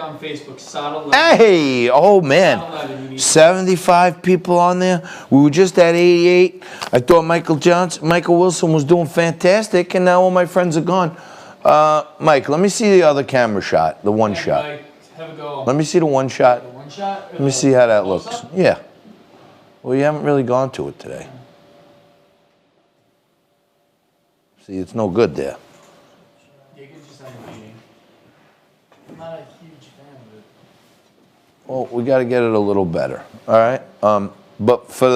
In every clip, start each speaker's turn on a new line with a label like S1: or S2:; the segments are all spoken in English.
S1: On Facebook, Staten.
S2: Hey, oh man, 75 people on there. We were just at 88. I thought Michael Wilson was doing fantastic, and now all my friends are gone. Mike, let me see the other camera shot, the one shot.
S1: Mike, have a go.
S2: Let me see the one shot.
S1: The one shot?
S2: Let me see how that looks. Yeah. Well, you haven't really gone to it today. See, it's no good there.
S1: I'm not a huge fan of it.
S2: Well, we got to get it a little better. All right. But for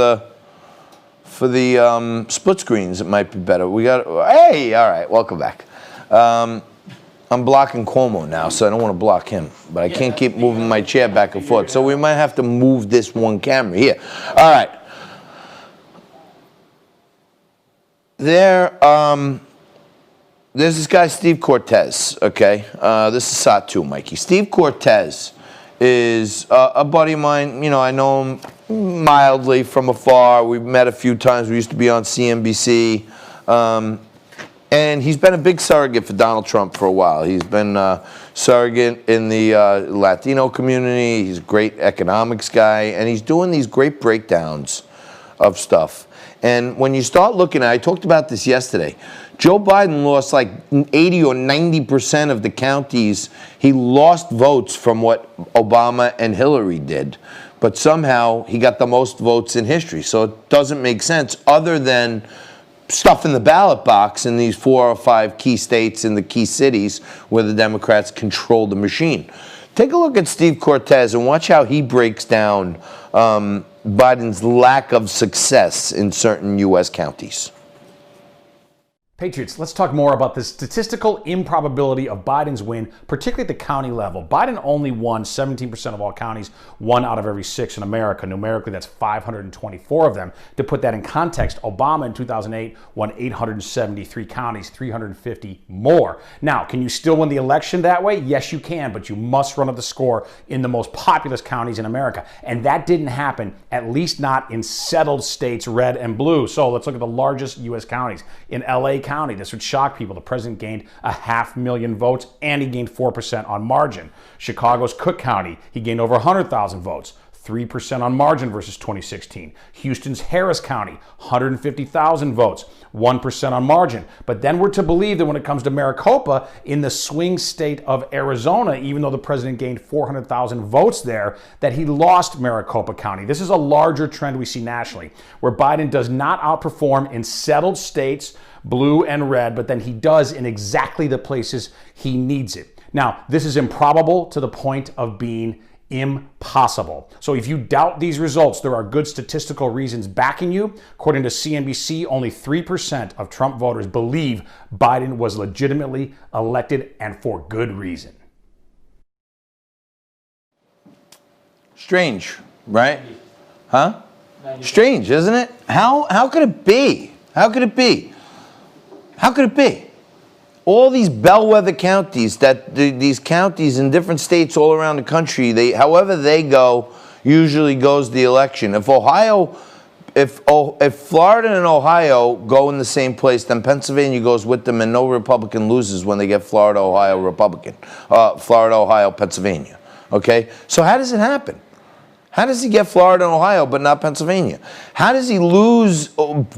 S2: the split screens, it might be better. We got. Hey, all right. Welcome back. I'm blocking Cuomo now, so I don't want to block him. But I can't keep moving my chair back and forth, so we might have to move this one camera here. All right. There's this guy, Steve Cortez, okay? This is SOT2, Mikey. Steve Cortez is a buddy of mine. You know, I know him mildly from afar. We've met a few times. We used to be on CNBC. And he's been a big surrogate for Donald Trump for a while. He's been a surrogate in the Latino community. He's a great economics guy. And he's doing these great breakdowns of stuff. And when you start looking at it, I talked about this yesterday. Joe Biden lost like 80 or 90% of the counties. He lost votes from what Obama and Hillary did. But somehow he got the most votes in history. So it doesn't make sense other than stuff in the ballot box in these 4 or 5 key states in the key cities where the Democrats control the machine. Take a look at Steve Cortez and watch how he breaks down Biden's lack of success in certain U.S. counties.
S3: Patriots, let's talk more about the statistical improbability of Biden's win, particularly at the county level. Biden only won 17% of all counties, 1 out of every 6 in America. Numerically, that's 524 of them. To put that in context, Obama in 2008 won 873 counties, 350 more. Now, can you still win the election that way? Yes, you can, but you must run up the score in the most populous counties in America. And that didn't happen, at least not in settled states, red and blue. So let's look at the largest U.S. counties. In L.A. County, this would shock people. The president gained 500,000 votes and he gained 4% on margin. Chicago's Cook County, he gained over 100,000 votes, 3% on margin versus 2016. Houston's Harris County, 150,000 votes, 1% on margin. But then we're to believe that when it comes to Maricopa, in the swing state of Arizona, even though the president gained 400,000 votes there, that he lost Maricopa County. This is a larger trend we see nationally, where Biden does not outperform in settled states, blue and red, but then he does in exactly the places he needs it. Now, this is improbable to the point of being impossible. So if you doubt these results, there are good statistical reasons backing you. According to CNBC, only 3% of Trump voters believe Biden was legitimately elected, and for good reason.
S2: Strange, right? Huh? Strange, isn't it? How could it be? How could it be? How could it be? All these bellwether counties, these counties in different states all around the country, however they go, usually goes the election. If Florida and Ohio go in the same place, then Pennsylvania goes with them, and no Republican loses when they get Florida, Ohio, Florida, Ohio, Pennsylvania. Okay, so how does it happen? How does he get Florida and Ohio but not Pennsylvania? How does he lose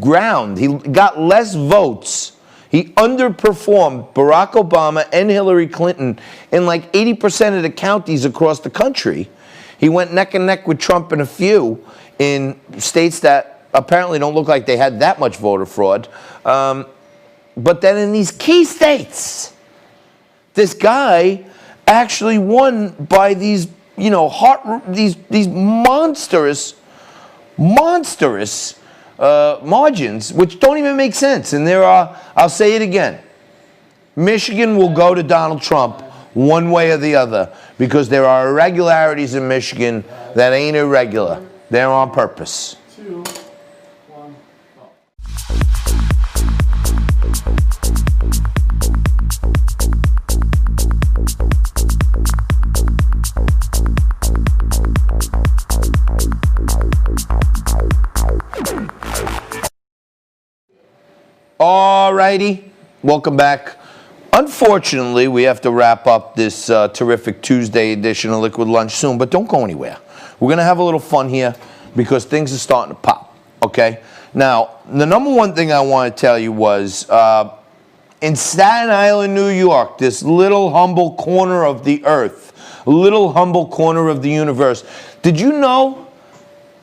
S2: ground? He got less votes. He underperformed Barack Obama and Hillary Clinton in like 80% of the counties across the country. He went neck and neck with Trump in a few in states that apparently don't look like they had that much voter fraud. But then in these key states, this guy actually won by these, you know, these monstrous margins, which don't even make sense. And there are, I'll say it again, Michigan will go to Donald Trump one way or the other because there are irregularities in Michigan that ain't irregular. They're on purpose.
S1: 2, 1, go.
S2: All righty, welcome back. unfortunately, we have to wrap up this terrific Tuesday edition of Liquid Lunch soon, but don't go anywhere. We're going to have a little fun here because things are starting to pop, okay? Now, the number one thing I want to tell you was in Staten Island, New York, this little humble corner of the earth, little humble corner of the universe. Did you know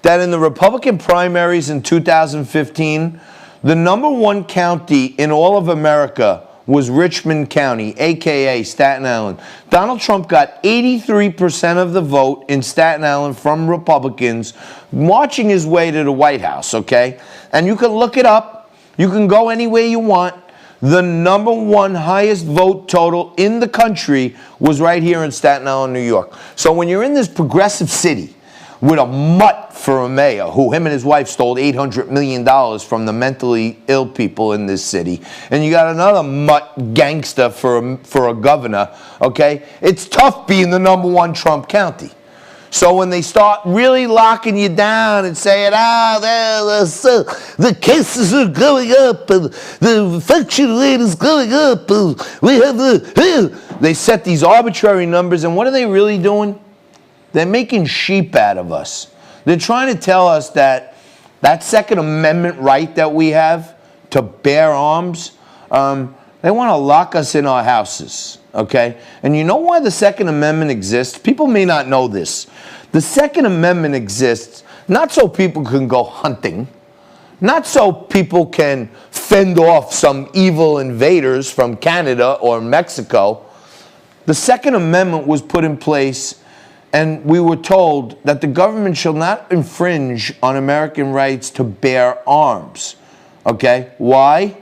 S2: that in the Republican primaries in 2015, the number one county in all of America was Richmond County, a.k.a. Staten Island? Donald Trump got 83% of the vote in Staten Island from Republicans, marching his way to the White House, okay? And you can look it up. You can go anywhere you want. The number one highest vote total in the country was right here in Staten Island, New York. So when you're in this progressive city with a mutt for a mayor, who him and his wife stole $800 million from the mentally ill people in this city, and you got another mutt gangster for a governor, okay? It's tough being the number one Trump county. So when they start really locking you down and saying, the cases are going up and the infection rate is going up, and we have they set these arbitrary numbers, and what are they really doing? They're making sheep out of us. They're trying to tell us that Second Amendment right that we have to bear arms, they want to lock us in our houses, okay? And you know why the Second Amendment exists? People may not know this. The Second Amendment exists not so people can go hunting, not so people can fend off some evil invaders from Canada or Mexico. The Second Amendment was put in place, and we were told that the government shall not infringe on American rights to bear arms, okay? Why?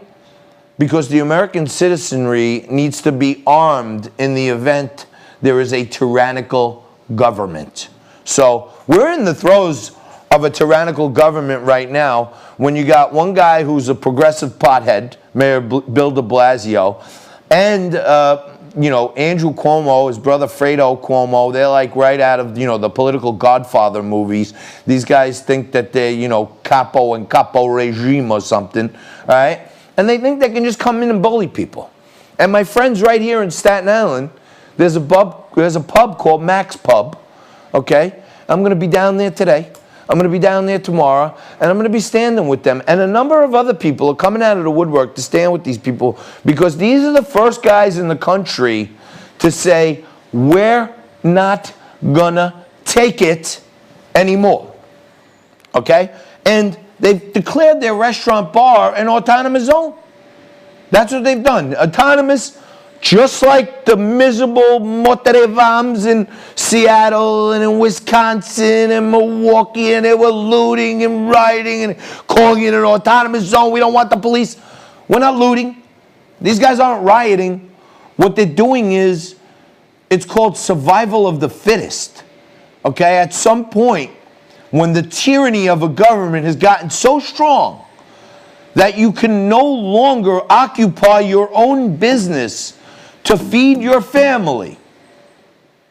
S2: Because the American citizenry needs to be armed in the event there is a tyrannical government. So we're in the throes of a tyrannical government right now when you got one guy who's a progressive pothead, Mayor Bill de Blasio, and Andrew Cuomo, his brother Fredo Cuomo. They're like right out of the political Godfather movies. These guys think that they're capo and capo regime or something, all right? And they think they can just come in and bully people. And my friends right here in Staten Island, there's a pub called Mac's Pub, okay? I'm going to be down there today. I'm going to be down there tomorrow, and I'm going to be standing with them. And a number of other people are coming out of the woodwork to stand with these people because these are the first guys in the country to say, we're not going to take it anymore, okay? And they've declared their restaurant bar an autonomous zone. That's what they've done. Autonomous, just like the miserable Motorevams in Seattle and in Wisconsin and Milwaukee, and they were looting and rioting and calling it an autonomous zone. We don't want the police. We're not looting. These guys aren't rioting. What they're doing is, it's called survival of the fittest. Okay? At some point, when the tyranny of a government has gotten so strong that you can no longer occupy your own business to feed your family.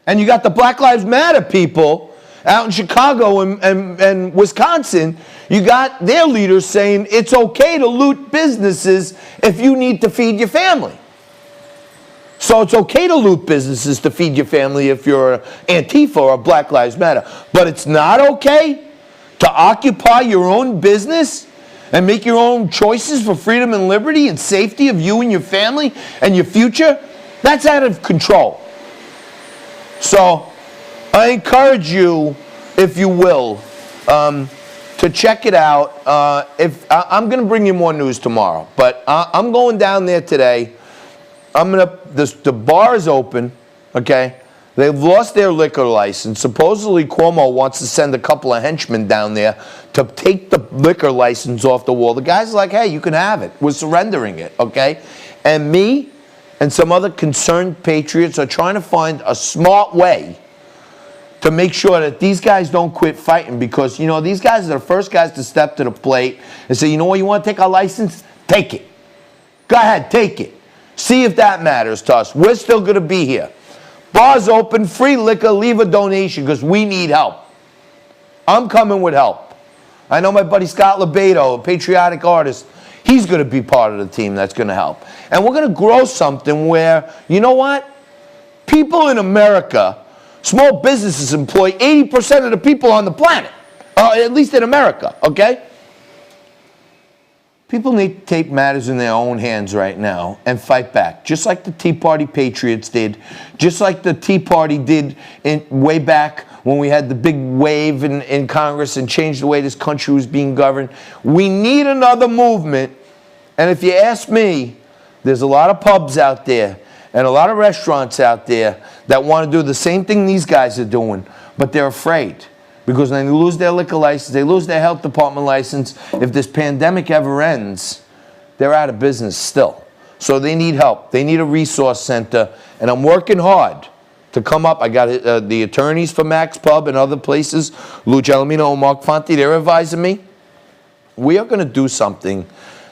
S2: And you got the Black Lives Matter people out in Chicago and Wisconsin, you got their leaders saying it's okay to loot businesses if you need to feed your family. So it's okay to loot businesses to feed your family if you're Antifa or Black Lives Matter. But it's not okay to occupy your own business and make your own choices for freedom and liberty and safety of you and your family and your future. That's out of control. So I encourage you, if you will, to check it out. I'm going to bring you more news tomorrow, but I'm going down there today. The bar is open, okay? They've lost their liquor license. Supposedly Cuomo wants to send a couple of henchmen down there to take the liquor license off the wall. The guy's like, hey, you can have it. We're surrendering it, okay? And me and some other concerned patriots are trying to find a smart way to make sure that these guys don't quit fighting, because, these guys are the first guys to step to the plate and say, you know what, you want to take our license? Take it. Go ahead, take it. See if that matters to us. We're still going to be here. Bars open, free liquor, leave a donation because we need help. I'm coming with help. I know my buddy Scott Lebedo, a patriotic artist. He's going to be part of the team that's going to help. And we're going to grow something where, you know what? People in America, small businesses employ 80% of the people on the planet, at least in America, okay? People need to take matters in their own hands right now and fight back, just like the Tea Party patriots did, just like the Tea Party did way back when we had the big wave in Congress and changed the way this country was being governed. We need another movement, and if you ask me, there's a lot of pubs out there and a lot of restaurants out there that want to do the same thing these guys are doing, but they're afraid. Because when they lose their liquor license, they lose their health department license, if this pandemic ever ends, they're out of business still. So they need help. They need a resource center, and I'm working hard to come up. I got the attorneys for Max Pub and other places, Lou Gelomino and Mark Fonte, they're advising me. We are going to do something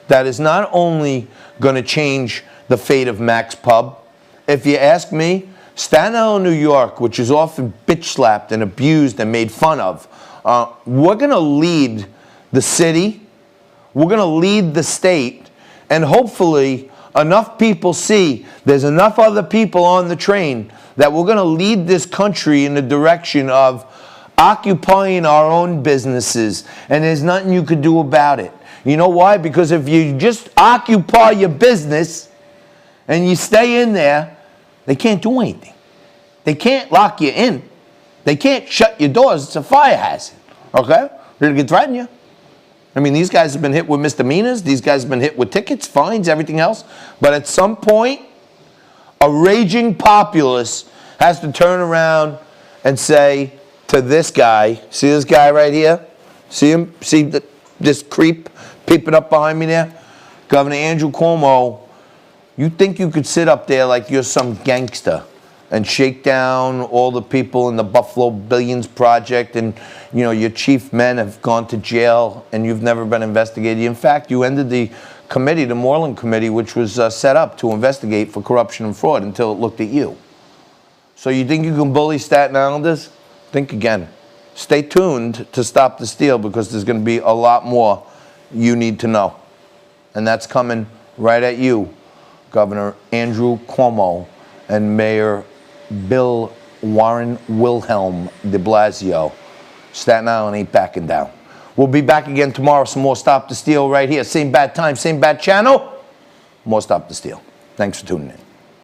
S2: that is not only going to change the fate of Max Pub. If you ask me, Staten Island, New York, which is often bitch-slapped and abused and made fun of, we're going to lead the city, we're going to lead the state, and hopefully enough people see there's enough other people on the train that we're going to lead this country in the direction of occupying our own businesses, and there's nothing you could do about it. You know why? Because if you just occupy your business and you stay in there, they can't do anything. They can't lock you in. They can't shut your doors. It's a fire hazard, okay? They can threaten you. I mean, these guys have been hit with misdemeanors. These guys have been hit with tickets, fines, everything else. But at some point, a raging populace has to turn around and say to this guy, see this guy right here? See him? See this creep peeping up behind me there? Governor Andrew Cuomo, you think you could sit up there like you're some gangster and shake down all the people in the Buffalo Billions Project, and you know your chief men have gone to jail and you've never been investigated. In fact, you ended the committee, the Moreland Committee, which was set up to investigate for corruption and fraud until it looked at you. So you think you can bully Staten Islanders? Think again. Stay tuned to Stop the Steal, because there's going to be a lot more you need to know. And that's coming right at you, Governor Andrew Cuomo and Mayor Bill Warren Wilhelm de Blasio. Staten Island ain't backing down. We'll be back again tomorrow. Some more Stop the Steal right here. Same bad time, same bad channel. More Stop the Steal. Thanks for tuning in.